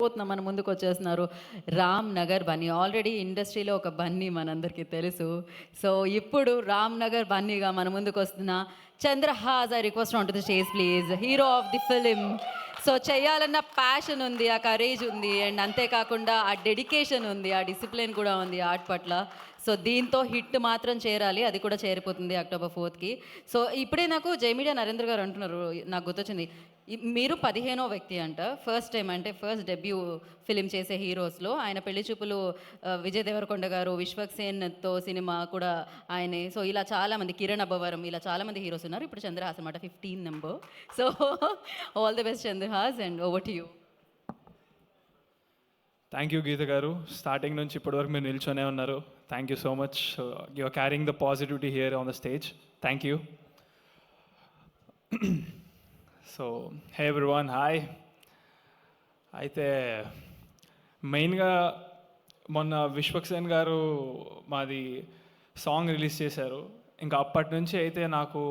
పోతున్నా మన ముందుకు వచ్చేస్తున్నారు రామ్ నగర్ బన్నీ. ఆల్రెడీ ఇండస్ట్రీలో ఒక బన్నీ మనందరికీ తెలుసు. సో ఇప్పుడు రామ్ నగర్ బన్నీగా మన ముందుకు వస్తున్న Chandrahas. I request on to the stage please. Hero of the film. So చేయాలన్న ప్యాషన్ ఉంది, ఆ కరేజ్ ఉంది, అండ్ అంతేకాకుండా ఆ డెడికేషన్ ఉంది, ఆ డిసిప్లిన్ కూడా ఉంది ఆర్ట్ పట్ల. సో దీంతో హిట్ మాత్రం చేరాలి, అది కూడా చేరిపోతుంది అక్టోబర్ 4కి. సో ఇప్పుడే నాకు జయమీడియా నరేంద్ర గారు అంటున్నారు, నాకు గుర్తొచ్చింది, మీరు 15వ వ్యక్తి అంట ఫస్ట్ టైం, అంటే ఫస్ట్ డెబ్యూ ఫిలిం చేసే హీరోస్లో. ఆయన పెళ్లి చూపులు విజయ్ దేవరకొండ గారు, విశ్వక్ సేన్తో సినిమా కూడా ఆయనే. సో ఇలా చాలామంది, కిరణ్ అబ్బవరం, ఇలా చాలామంది హీరోస్ ఉన్నారు. ఇప్పుడు చంద్రహాస్ అనమాట 15 నెంబర్. So all the best Chandrahas, and over to you. Thank you Geetha garu. Starting నుంచి ఇప్పటివరకు మీరు నిల్చొనే ఉన్నారు. Thank you so much. You are carrying the positivity here on the stage. Thank you. So hey everyone, hi. అయితే మెయిన్గా మొన్న విశ్వక్ సేన్ గారు మాది సాంగ్ రిలీజ్ చేశారు. ఇంకా అప్పటి నుంచి అయితే నాకు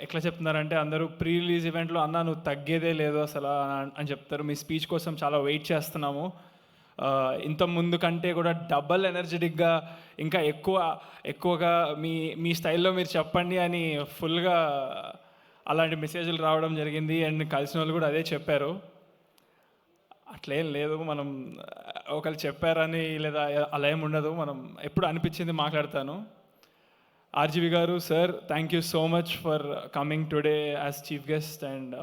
ఎట్లా చెప్తున్నారంటే అందరూ ప్రీ రిలీజ్ ఈవెంట్లో అన్నా నువ్వు తగ్గేదే లేదు అసలు అని చెప్తారు. మీ స్పీచ్ కోసం చాలా వెయిట్ చేస్తున్నాము. ఇంత ముందు కంటే కూడా డబల్ ఎనర్జెటిక్గా ఇంకా ఎక్కువగా మీ మీ స్టైల్లో మీరు చెప్పండి అని ఫుల్గా అలాంటి మెసేజ్లు రావడం జరిగింది. అండ్ కలిసిన వాళ్ళు కూడా అదే చెప్పారు. అట్లేం లేదు, మనం ఒకళ్ళు చెప్పారని లేదా అలా ఏమి ఉండదు. మనం ఎప్పుడు అనిపించింది మాట్లాడతాను. RGV garu, sir, thank you so much for coming today as chief guest and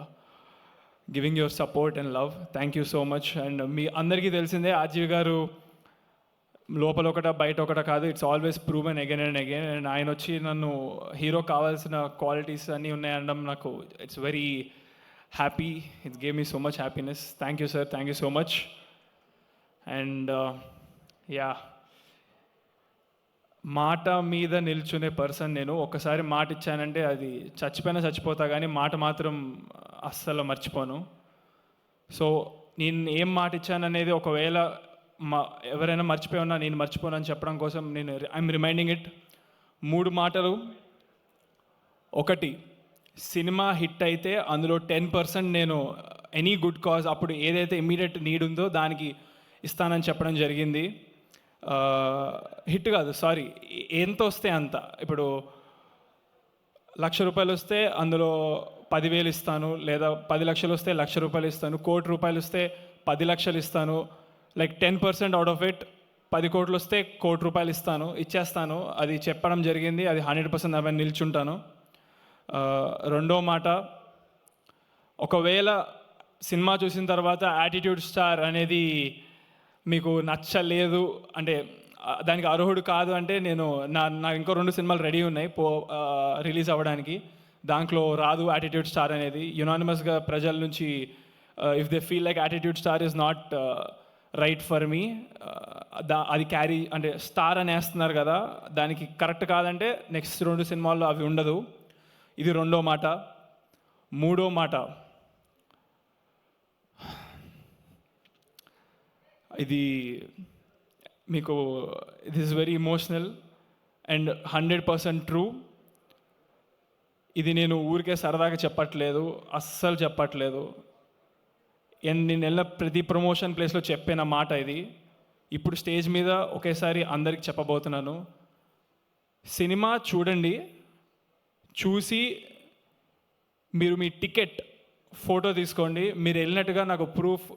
giving your support and love. Thank you so much. And మీ అందరికీ తెలిసిందే ఆర్జీవి గారు లోపల ఒకట బయట ఒకట కాదు, it's always proven again and again. And ఆయన వచ్చి నన్ను హీరో కావాల్సిన క్వాలిటీస్ అన్నీ ఉన్నాయనడం నాకు it's very happy. It's gave me so much happiness. Thank you sir, thank you so much. And yeah, మాట మీద నిల్చునే పర్సన్ నేను. ఒక్కసారి మాట ఇచ్చానంటే అది చచ్చిపోతా, కానీ మాట మాత్రం అస్సలు మర్చిపోను. సో నేను ఏం మాట ఇచ్చాననేది ఒకవేళ ఎవరైనా మర్చిపోయి ఉన్నా నేను మర్చిపోను అని చెప్పడం కోసం నేను ఐఎమ్ రిమైండింగ్ ఇట్. 3 మాటలు. ఒకటి, సినిమా హిట్ అయితే అందులో 10% నేను ఎనీ గుడ్ కాజ్, అప్పుడు ఏదైతే ఇమ్మీడియట్ నీడ్ ఉందో దానికి ఇస్తానని చెప్పడం జరిగింది. హిట్ కాదు, సారీ, ఎంత వస్తే అంత. ఇప్పుడు ₹1,00,000 వస్తే అందులో 10,000 ఇస్తాను, లేదా 10 లక్షలు వస్తే ₹1,00,000 ఇస్తాను, ₹1,00,000 వస్తే 10 లక్షలు ఇస్తాను. Like 10% out of it. 10 కోట్లు వస్తే ₹1,00,000 ఇస్తాను, ఇచ్చేస్తాను. అది చెప్పడం జరిగింది. అది 100% అవన్నీ నిల్చుంటాను. రెండో మాట, ఒకవేళ సినిమా చూసిన తర్వాత యాటిట్యూడ్ స్టార్ అనేది మీకు నచ్చలేదు అంటే, దానికి అర్హుడు కాదు అంటే, నా ఇంకో 2 సినిమాలు రెడీ ఉన్నాయి రిలీజ్ అవ్వడానికి. దాంట్లో రాదు యాటిట్యూడ్ స్టార్ అనేది. యునానిమస్గా ప్రజల నుంచి if they feel like attitude star is not right for me, అది క్యారీ అంటే స్టార్ అని వేస్తున్నారు కదా, దానికి కరెక్ట్ కాదంటే నెక్స్ట్ 2 సినిమాల్లో అవి ఉండదు. ఇది రెండో మాట. మూడో మాట, ఇది మీకు it is very emotional and 100% true. ఇది నేను ఊరికే సరదాగా చెప్పట్లేదు, అస్సలు చెప్పట్లేదు. నేను వెళ్ళిన ప్రతి ప్రమోషన్ ప్లేస్లో చెప్పిన మాట ఇది. ఇప్పుడు స్టేజ్ మీద ఒకేసారి అందరికి చెప్పబోతున్నాను. సినిమా చూడండి, చూసి మీరు మీ టికెట్ ఫోటో తీసుకోండి. మీరు వెళ్ళినట్టుగా నాకు ప్రూఫ్,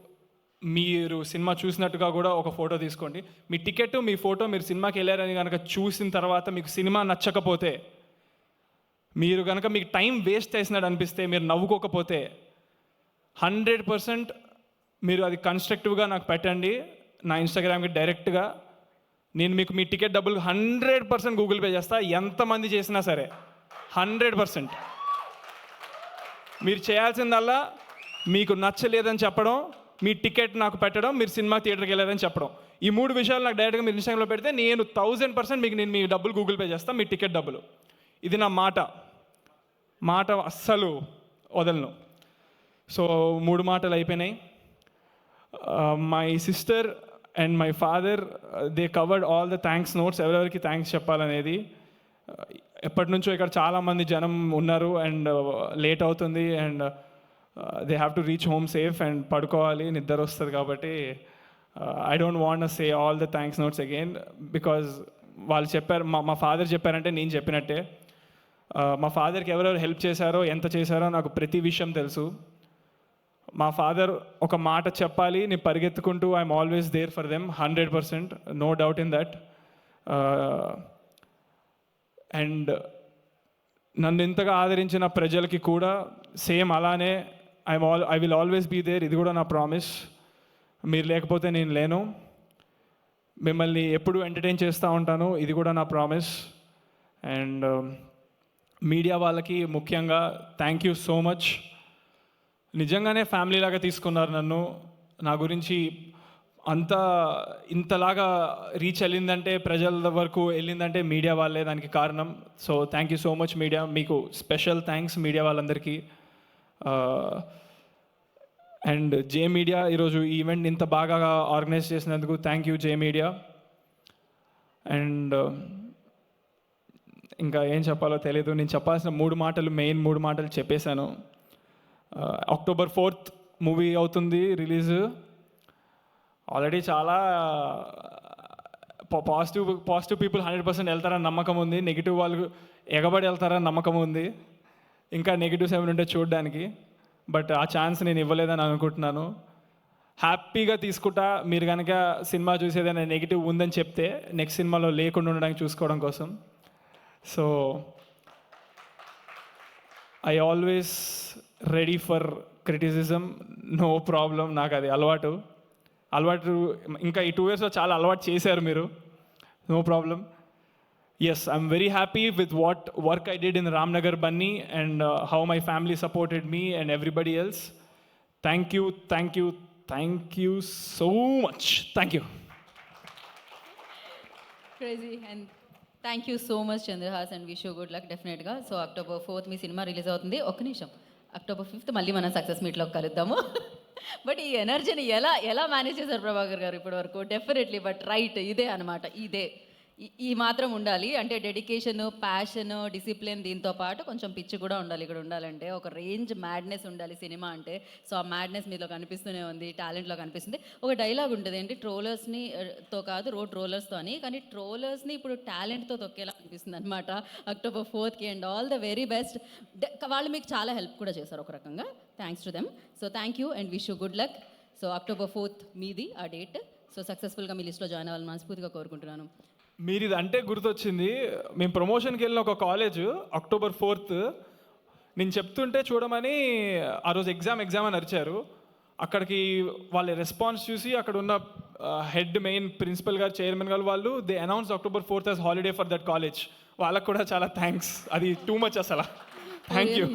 మీరు సినిమా చూసినట్టుగా కూడా ఒక ఫోటో తీసుకోండి. మీ టికెట్, మీ ఫోటో, మీరు సినిమాకి వెళ్ళారని కనుక చూసిన తర్వాత మీకు సినిమా నచ్చకపోతే, మీరు కనుక మీకు టైం వేస్ట్ చేసినట్టు అనిపిస్తే, మీరు నవ్వుకోకపోతే 100% మీరు అది కన్స్ట్రక్టివ్గా నాకు పెట్టండి నా ఇన్స్టాగ్రామ్కి డైరెక్ట్గా. నేను మీకు మీ టికెట్ డబ్బులు 100% గూగుల్ పే చేస్తా, ఎంతమంది చేసినా సరే. 100%. మీరు చేయాల్సిందల్లా మీకు నచ్చలేదని చెప్పడం, మీ టికెట్ నాకు పెట్టడం, మీరు సినిమా థియేటర్కి వెళ్ళారని చెప్పడం. ఈ 3 విషయాలు నాకు డైరెక్ట్గా మీరు ఇన్స్టాగ్రామ్లో పెడితే నేను 1000% మీకు నేను మీ డబ్బులు గూగుల్ పే చేస్తాను, మీ టికెట్ డబ్బులు. ఇది నా మాట అస్సలు వదలను. సో 3 మాటలు అయిపోయినాయి. My sister and my father, they covered all the thanks notes, ఎవరెవరికి థ్యాంక్స్ చెప్పాలనేది. ఎప్పటి నుంచో ఇక్కడ చాలామంది జనం ఉన్నారు అండ్ లేట్ అవుతుంది and they have to reach home safe and పడుకోవాలి, నిద్ర వస్తుంది. కాబట్టి I don't want say all the thanks notes again because వాళ్ళు చెప్పారు, మా ఫాదర్ చెప్పారంటే నేను చెప్పినట్టే. మా ఫాదర్కి ఎవరెవరు హెల్ప్ చేశారో ఎంత చేశారో నాకు ప్రతి విషయం తెలుసు. మా ఫాదర్ ఒక మాట చెప్పాలి, నేను పరిగెత్తుకుంటూ I'm always there for them 100%, no doubt in that. And నన్ను ఇంతగా ఆదరించిన ప్రజలకి కూడా సేమ్ అలానే I will always be there. ఇది కూడా నా ప్రామిస్. మీరు లేకపోతే నేను లేను. మిమ్మల్ని ఎప్పుడు ఎంటర్టైన్ చేస్తూ ఉంటాను, ఇది కూడా నా ప్రామిస్. అండ్ మీడియా వాళ్ళకి ముఖ్యంగా థ్యాంక్ యూ సో మచ్. నిజంగానే ఫ్యామిలీ లాగా తీసుకున్నారు నన్ను. నా గురించి ఇంతలాగా రీచ్ వెళ్ళిందంటే, ప్రజల వరకు వెళ్ళిందంటే మీడియా వాళ్ళే దానికి కారణం. So thank you so much media. మీకు స్పెషల్ థ్యాంక్స్ మీడియా వాళ్ళందరికీ. అండ్ జే మీడియా ఈరోజు ఈ ఈవెంట్ ఇంత బాగా ఆర్గనైజ్ చేసినందుకు thank you J media. And ఇంకా ఏం చెప్పాలో తెలియదు. నేను చెప్పాల్సిన మెయిన్ మూడు మాటలు చెప్పేశాను. October 4th మూవీ అవుతుంది రిలీజ్. ఆల్రెడీ చాలా పాజిటివ్ పీపుల్ 100% వెళ్తారని నమ్మకం ఉంది. నెగిటివ్ వాళ్ళు ఎగబడి వెళ్తారని నమ్మకం ఉంది. ఇంకా నెగిటివ్స్ ఏమైనా ఉంటే చూడడానికి, బట్ ఆ ఛాన్స్ నేను ఇవ్వలేదని అనుకుంటున్నాను. హ్యాపీగా తీసుకుంటా. మీరు కనుక సినిమా చూసేదైనా నెగిటివ్ ఉందని చెప్తే నెక్స్ట్ సినిమాలో లేకుండా ఉండడానికి చూసుకోవడం కోసం. So I always ready for criticism, no problem. నాకు అది అలవాటు. ఇంకా ఈ 2 yearsలో చాలా అలవాటు చేశారు మీరు, no problem. Yes, I'm very happy with what work I did in Ramnagar Bunny and how my family supported me and everybody else. Thank you so much. Thank you. Crazy. And thank you so much Chandrahas and wish you good luck డెఫినెట్గా. So October 4th మీ cinema release అవుతుంది. ఒక్క నిమిషం, October 5th మళ్ళీ మనం success మీట్లో కలుద్దాము. But ఈ ఎనర్జీని ఎలా మేనేజ్ చేశారు ప్రభాకర్ గారు ఇప్పటి వరకు? డెఫినెట్లీ, బట్ రైట్, ఇదే అనమాట. ఈ మాత్రం ఉండాలి అంటే డెడికేషన్, ప్యాషన్, డిసిప్లిన్, దీంతో పాటు కొంచెం పిచ్చి కూడా ఉండాలి. ఇక్కడ ఉండాలంటే ఒక రేంజ్ మ్యాడ్నెస్ ఉండాలి సినిమా అంటే. సో ఆ మ్యాడ్నెస్ మీలో కనిపిస్తూనే ఉంది, టాలెంట్లో కనిపిస్తుంది. ఒక డైలాగ్ ఉంటుంది ఏంటి, ట్రోలర్స్ని తో కాదు రోడ్ ట్రోలర్స్తో అని, కానీ ట్రోలర్స్ని ఇప్పుడు టాలెంట్తో తొక్కేలా అనిపిస్తుంది అనమాట October 4th. And all the very best. వాళ్ళు మీకు చాలా హెల్ప్ కూడా చేశారు ఒక రకంగా. Thanks to them. So thank you and wish you good luck. So October 4th మీది ఆ డేట్. సో సక్సెస్ఫుల్గా మీ లిస్ట్లో జాయిన్ అవ్వాలని మనస్ఫూర్తిగా కోరుకుంటున్నాను. మీరు ఇది అంటే గుర్తొచ్చింది, మేము ప్రమోషన్కి వెళ్ళిన ఒక కాలేజ్ October 4th నేను చెప్తుంటే చూడమని ఆ రోజు ఎగ్జామ్ అని అరిచారు. అక్కడికి వాళ్ళ రెస్పాన్స్ చూసి అక్కడ ఉన్న హెడ్ మెయిన్ ప్రిన్సిపల్ గారు, చైర్మన్ గారు వాళ్ళు they announce October 4th as holiday for that college. వాళ్ళకు కూడా చాలా థ్యాంక్స్. అది టూ మచ్ అసలు. Thank you.